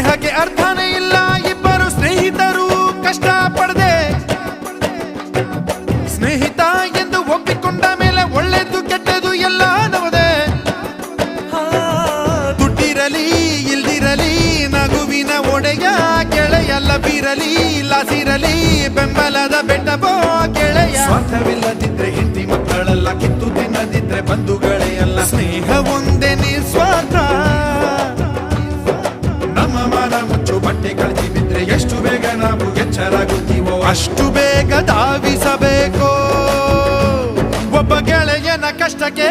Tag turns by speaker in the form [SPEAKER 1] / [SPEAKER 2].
[SPEAKER 1] ಸ್ನೇಹಕ್ಕೆ ಅರ್ಥನೇ ಇಲ್ಲ, ಇಬ್ಬರು ಸ್ನೇಹಿತರು ಕಷ್ಟ ಪಡದೆ ಸ್ನೇಹಿತ ಎಂದು ಒಪ್ಪಿಕೊಂಡ ಮೇಲೆ ಒಳ್ಳೆದು ಕೆಟ್ಟದು ಎಲ್ಲ ನವದೆ. ದುಡ್ಡಿರಲಿ ಇಲ್ದಿರಲಿ ನಗುವಿನ ಒಡೆಯ ಗೆಳೆಯ, ಲಭಿರಲಿ ಲಾಸಿರಲಿ ಬೆಂಬಲದ ಬೆಟ್ಟಬೋ ಗೆಳೆಯ. ಸ್ವಾರ್ಥವಿಲ್ಲದಿದ್ರೆ ಹೆಂಡತಿ ಮಕ್ಕಳೆಲ್ಲ, ಕಿತ್ತು ತಿನ್ನದಿದ್ರೆ ಬಂಧುಗಳೇ ಅಲ್ಲ. ಸ್ನೇಹ ಒಂದೇ ನಿಸ್ವಾರ್ಥ. ನಮ್ಮ ಮಾನ ಮುಚ್ಚು ಬಟ್ಟೆ ಕಳಚಿ ಬಿದ್ರೆ ಎಷ್ಟು ಬೇಗ ನಾವು ಎಚ್ಚರಾಗುತ್ತೀವೋ ಅಷ್ಟು ಬೇಗ ಧಾವಿಸಬೇಕು ಒಬ್ಬ ಗೆಳೆಯನ ಕಷ್ಟಕ್ಕೆ.